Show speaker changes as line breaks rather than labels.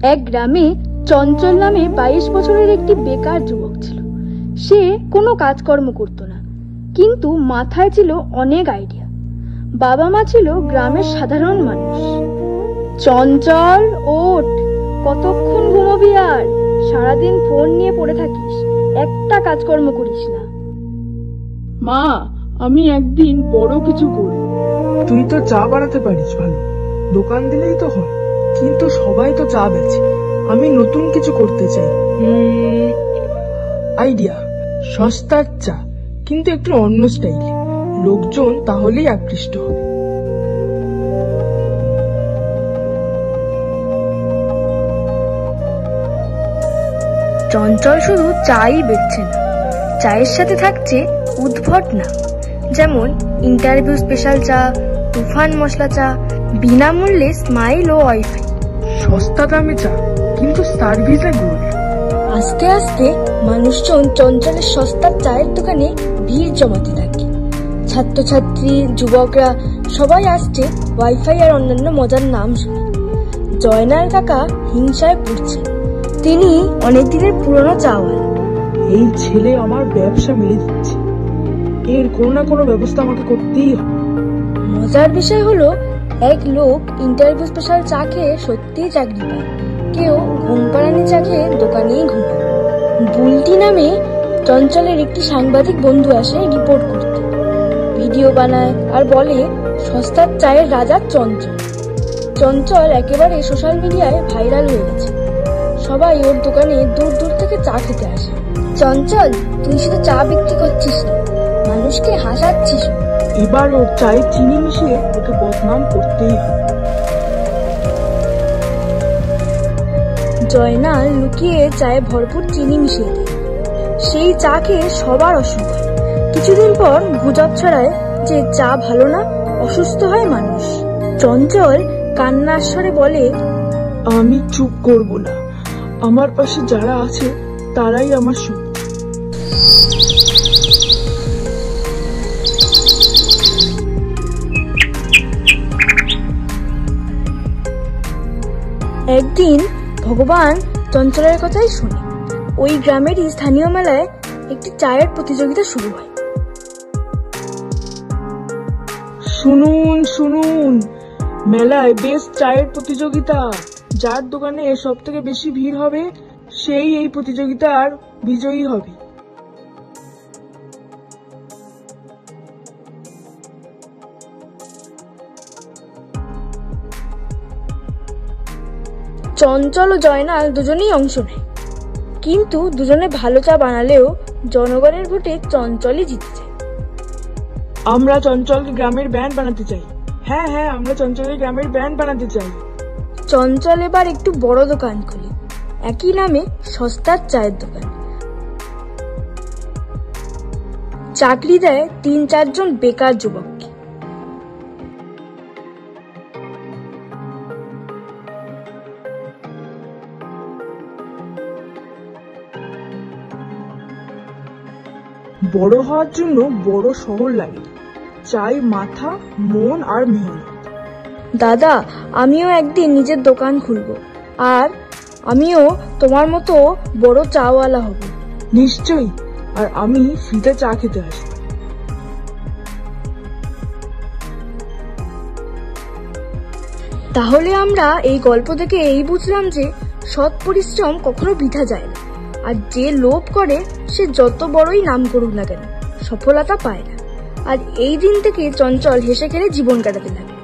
এক গ্রামে চঞ্চল নামে 22 বছরের একটি বেকার যুবক ছিল। সে কোনো কাজকর্ম করত না, কিন্তু মাথায় ছিল অনেক আইডিয়া। বাবা মা ছিল গ্রামের সাধারণ মানুষ। চঞ্চল, ওঠ, কতক্ষণ ঘুমোবি আর? সারাদিন ফোন নিয়ে পড়ে থাকিস, একটা কাজকর্ম করিস না।
মা, আমি একদিন বড় কিছু করব।
তুই তো চা বানাতে পারিস ভালো, দোকান দিলেই তো হয়। কিন্তু সবাই তো চা বেচে, আমি নতুন কিছু করতে চাই। আইডিয়া, সস্তার চা, কিন্তু একটু অন্য স্টাইলে। লোকজন তাহলেই আকৃষ্ট হবে।
চঞ্চল শুধু চাই বেচছে না, চায়ের সাথে থাকছে উদ্ভট নাম, যেমন ইন্টারভিউ স্পেশাল চা, তুফান মশলা চা, বিনামূল্যে স্মাইল ও ওয়াইফাই।
সস্তা দামে চা, কিন্তু সার্ভিসে গোল্ড।
আস্তে আস্তে মানুষজন চঞ্চলের সস্তার চায়ের দোকানে ভিড় জমাতে থাকে। ছাত্রছাত্রী, যুবকরা সবাই আসছে ওয়াইফাই আর অন্যান্য মজার নাম শুনে। জয়নাল কাকা হিংসায় পড়ছে। তিনি অনেক দিনের পুরনো চাওয়ালা।
এই ছেলে আমার ব্যবসা মেরে দিচ্ছে, এর কোনো না কোনো ব্যবস্থা আমাকে করতেই হবে।
মজার বিষয় হলো, এক লোক ইন্টারভিউ স্পেশাল চা খেয়ে সত্যিই চাকরি পায়, কেউ ঘুম পাড়ানি চা খেয়ে দোকানেই ঘুমায়। বুলটি নামে চঞ্চলের একটি সাংবাদিক বন্ধু আসে রিপোর্ট করতে। ভিডিও বানায় আর বলে সস্তার চায়ের রাজা চঞ্চল। চঞ্চল একেবারে সোশ্যাল মিডিয়ায় ভাইরাল হয়ে গেছে। সবাই ওর দোকানে দূর দূর থেকে চা খেতে আসে। চঞ্চল, তুই শুধু চা বিক্রি করছিস না, মানুষকে হাসাচ্ছিস।
এবার ওর চায়ে চিনি মিশিয়ে ওকে বদনাম করতেই হবে।
জয়নাল লুকিয়ে চায়ে ভরপুর চিনি মিশিয়ে দেয়। সেই চা খেয়ে সবার অসুখ হয়। কিছুদিন পর গুজব ছড়ায় যে চা ভালো না, অসুস্থ হয় মানুষ। চঞ্চল কান্নার স্বরে বলে,
আমি চুপ করব না, আমার পাশে যারা আছে তারাই আমার শক্তি।
একদিন ভগবান চঞ্চলের কথাই শুনে। ওই গ্রামেরই স্থানীয় মেলায় একটি চায়ের প্রতিযোগিতা শুরু হয়।
শুনুন শুনুন, মেলায় বেস্ট চায়ের প্রতিযোগিতা। যার দোকানে সব থেকে বেশি ভিড় হবে সেই এই প্রতিযোগিতার বিজয়ী হবে।
চঞ্চল ও জয়নাল দুজনেই অংশ নেয়, কিন্তু দুজনে ভালো চা বানালেও জনগণের ভোটে চঞ্চলই জিতে যায়।
আমরা চঞ্চলকে গ্রামের ব্যান্ড বানাতে চাই। হ্যাঁ হ্যাঁ, আমরা চঞ্চলের গ্রামের ব্যান্ড বানাতে চাই।
চঞ্চল এবার একটু বড় দোকান খোলে, একই নামে সস্তার চায়ের দোকান। চাকরি দেয় 3-4 জন বেকার যুবককে।
বড় হওয়ার জন্য বড় শহর লাগে, চাই মাথা, মন আর মেহনত।
দাদা, আমিও একদিন নিজের দোকান খুলবো, আর আমিও তোমার মতো বড় চাওয়ালা হব।
নিশ্চয়ই, আর আমি ফ্রিতে চা খেতে আসবো।
তাহলে আমরা এই গল্প থেকে এই বুঝলাম যে সৎ পরিশ্রম কখনো বৃথা যায় না, আর যে লোভ করে সে যত বড়ই নাম করুক না কেন সফলতা পায় না। আর এই দিন থেকে চঞ্চল হেসে খেলে জীবন কাটাতে লাগে।